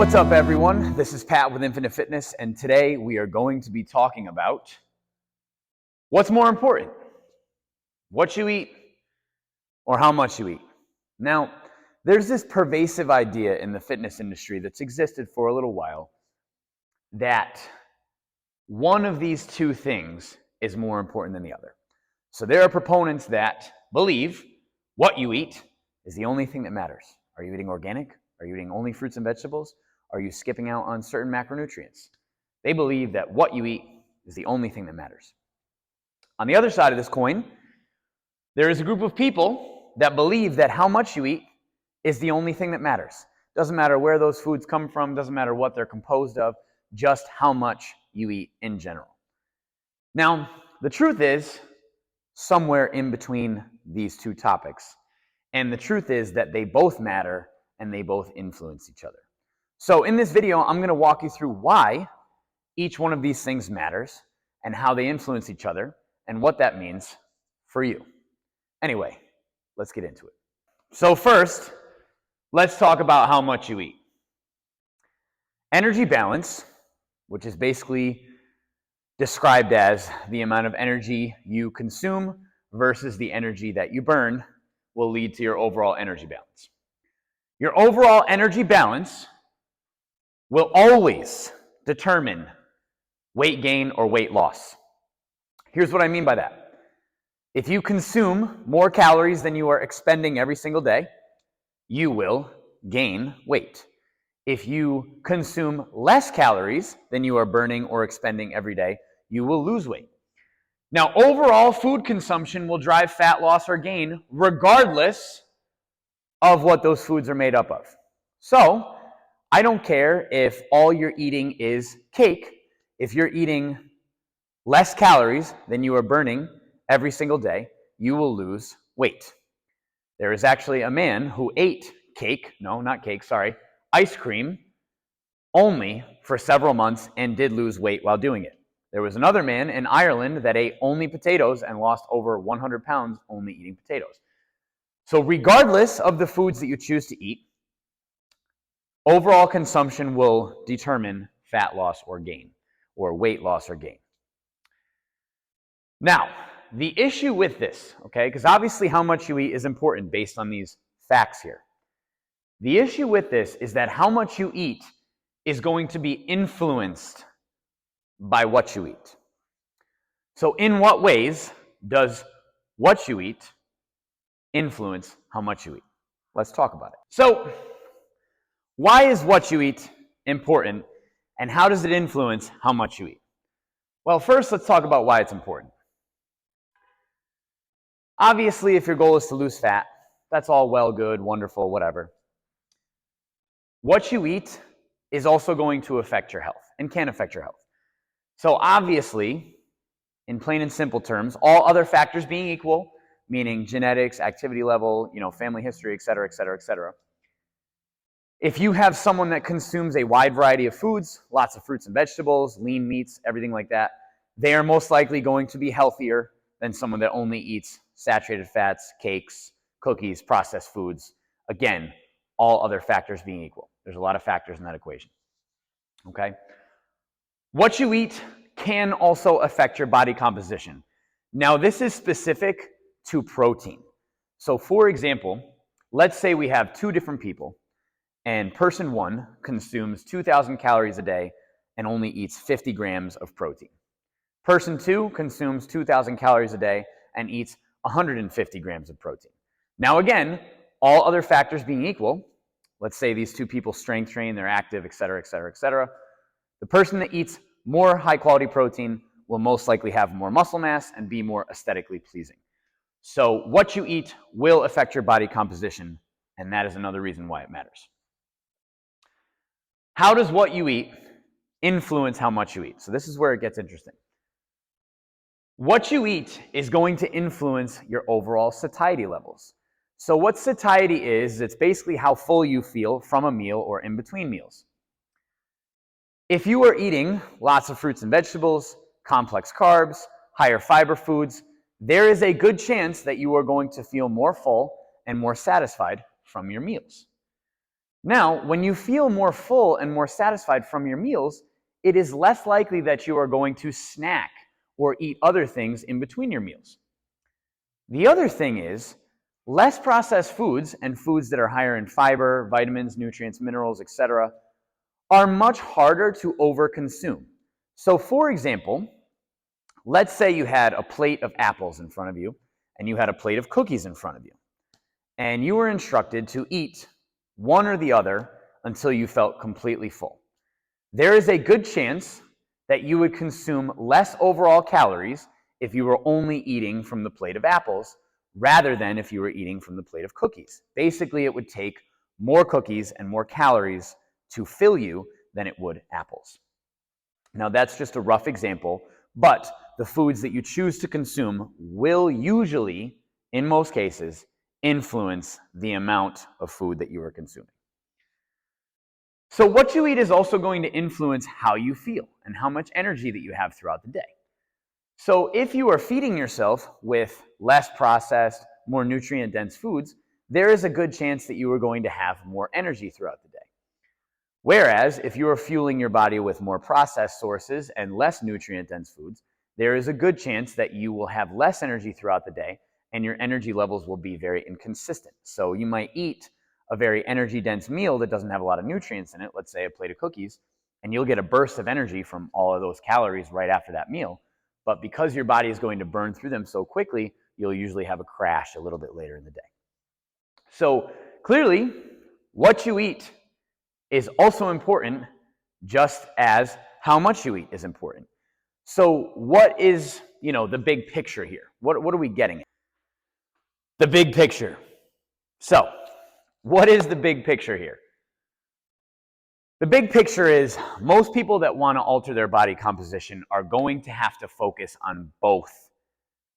What's up, everyone? This is Pat with Infinite Fitness, and today we are going to be talking about what's more important, what you eat or how much you eat. Now, there's this pervasive idea in the fitness industry that's existed for a little while that one of these two things is more important than the other. So there are proponents that believe what you eat is the only thing that matters. Are you eating organic? Are you eating only fruits and vegetables? Are you skipping out on certain macronutrients? They believe that what you eat is the only thing that matters. On the other side of this coin, there is a group of people that believe that how much you eat is the only thing that matters. Doesn't matter where those foods come from, doesn't matter what they're composed of, just how much you eat in general. Now, the truth is somewhere in between these two topics. And the truth is that they both matter and they both influence each other. So in this video, I'm going to walk you through why each one of these things matters and how they influence each other and what that means for you. Anyway, let's get into it. So first, let's talk about how much you eat. Energy balance, which is basically described as the amount of energy you consume versus the energy that you burn, will lead to your overall energy balance. Your overall energy balance will always determine weight gain or weight loss. Here's what I mean by that. If you consume more calories than you are expending every single day, you will gain weight. If you consume less calories than you are burning or expending every day, you will lose weight. Now, overall food consumption will drive fat loss or gain regardless of what those foods are made up of. So, I don't care if all you're eating is cake. If you're eating less calories than you are burning every single day, you will lose weight. There is actually a man who ate ice cream only for several months and did lose weight while doing it. There was another man in Ireland that ate only potatoes and lost over 100 pounds only eating potatoes. So regardless of the foods that you choose to eat, overall consumption will determine fat loss or gain, or weight loss or gain. Now, the issue with this, okay, because obviously how much you eat is important based on these facts here. The issue with this is that how much you eat is going to be influenced by what you eat. So in what ways does what you eat influence how much you eat? Let's talk about it. So, why is what you eat important, and how does it influence how much you eat? Well, first, let's talk about why it's important. Obviously, if your goal is to lose fat, that's all well, good, wonderful, whatever. What you eat is also going to affect your health and can affect your health. So obviously, in plain and simple terms, all other factors being equal, meaning genetics, activity level, family history, et cetera, et cetera, et cetera. If you have someone that consumes a wide variety of foods, lots of fruits and vegetables, lean meats, everything like that, they are most likely going to be healthier than someone that only eats saturated fats, cakes, cookies, processed foods. Again, all other factors being equal. There's a lot of factors in that equation. Okay? What you eat can also affect your body composition. Now, this is specific to protein. So, for example, let's say we have two different people, and person one consumes 2,000 calories a day and only eats 50 grams of protein. Person two consumes 2,000 calories a day and eats 150 grams of protein. Now again, all other factors being equal, let's say these two people strength train, they're active, et cetera, et cetera, et cetera. The person that eats more high-quality protein will most likely have more muscle mass and be more aesthetically pleasing. So what you eat will affect your body composition, and that is another reason why it matters. How does what you eat influence how much you eat? So this is where it gets interesting. What you eat is going to influence your overall satiety levels. So what satiety is, it's basically how full you feel from a meal or in between meals. If you are eating lots of fruits and vegetables, complex carbs, higher fiber foods, there is a good chance that you are going to feel more full and more satisfied from your meals. Now, when you feel more full and more satisfied from your meals, it is less likely that you are going to snack or eat other things in between your meals. The other thing is, less processed foods and foods that are higher in fiber, vitamins, nutrients, minerals, etc., are much harder to overconsume. So, for example, let's say you had a plate of apples in front of you and you had a plate of cookies in front of you, and you were instructed to eat one or the other until you felt completely full. There is a good chance that you would consume less overall calories if you were only eating from the plate of apples rather than if you were eating from the plate of cookies. Basically, it would take more cookies and more calories to fill you than it would apples. Now, that's just a rough example, but the foods that you choose to consume will usually, in most cases, influence the amount of food that you are consuming. So what you eat is also going to influence how you feel and how much energy that you have throughout the day. So if you are feeding yourself with less processed, more nutrient-dense foods, there is a good chance that you are going to have more energy throughout the day. Whereas if you are fueling your body with more processed sources and less nutrient-dense foods, there is a good chance that you will have less energy throughout the day and your energy levels will be very inconsistent. So you might eat a very energy-dense meal that doesn't have a lot of nutrients in it, let's say a plate of cookies, and you'll get a burst of energy from all of those calories right after that meal. But because your body is going to burn through them so quickly, you'll usually have a crash a little bit later in the day. So clearly, what you eat is also important, just as how much you eat is important. So what is, the big picture here? What are we getting at? The big picture. So, what is the big picture here? The big picture is most people that want to alter their body composition are going to have to focus on both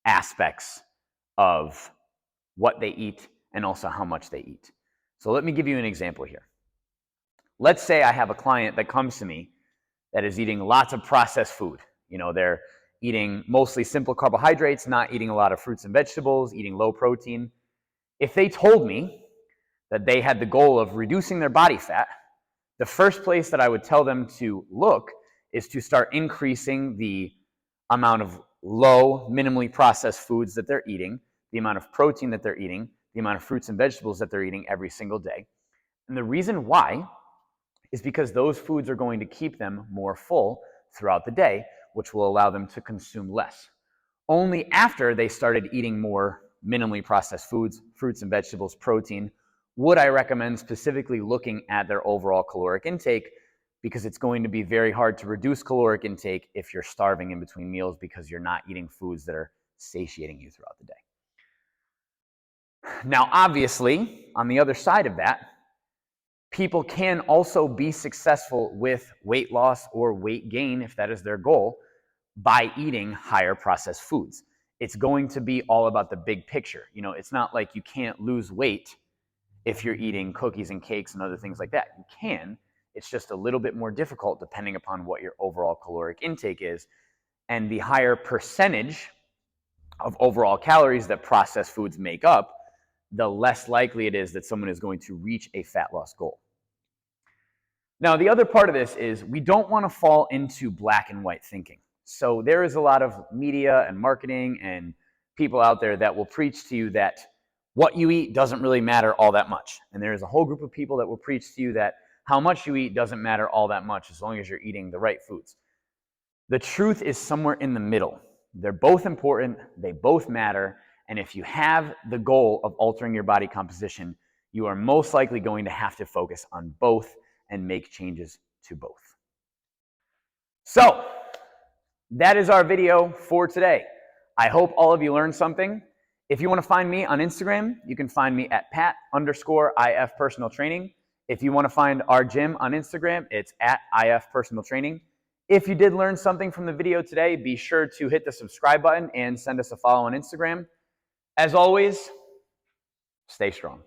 aspects of what they eat and also how much they eat. So let me give you an example here. Let's say I have a client that comes to me that is eating lots of processed food. They're eating mostly simple carbohydrates, not eating a lot of fruits and vegetables, eating low protein. If they told me that they had the goal of reducing their body fat, the first place that I would tell them to look is to start increasing the amount of low, minimally processed foods that they're eating, the amount of protein that they're eating, the amount of fruits and vegetables that they're eating every single day. And the reason why is because those foods are going to keep them more full throughout the day, which will allow them to consume less. Only after they started eating more minimally processed foods, fruits and vegetables, protein, would I recommend specifically looking at their overall caloric intake, because it's going to be very hard to reduce caloric intake if you're starving in between meals because you're not eating foods that are satiating you throughout the day. Now, obviously, on the other side of that, people can also be successful with weight loss or weight gain, if that is their goal, by eating higher processed foods. It's going to be all about the big picture. It's not like you can't lose weight if you're eating cookies and cakes and other things like that. You can. It's just a little bit more difficult depending upon what your overall caloric intake is. And the higher percentage of overall calories that processed foods make up, the less likely it is that someone is going to reach a fat loss goal. Now, the other part of this is we don't want to fall into black and white thinking. So there is a lot of media and marketing and people out there that will preach to you that what you eat doesn't really matter all that much. And there is a whole group of people that will preach to you that how much you eat doesn't matter all that much as long as you're eating the right foods. The truth is somewhere in the middle. They're both important, they both matter, and if you have the goal of altering your body composition, you are most likely going to have to focus on both and make changes to both. So, that is our video for today. I hope all of you learned something. If you want to find me on Instagram, you can find me at pat_if personal training. If you want to find our gym on Instagram, it's at if personal training. If you did learn something from the video today, be sure to hit the subscribe button and send us a follow on Instagram. As always, stay strong.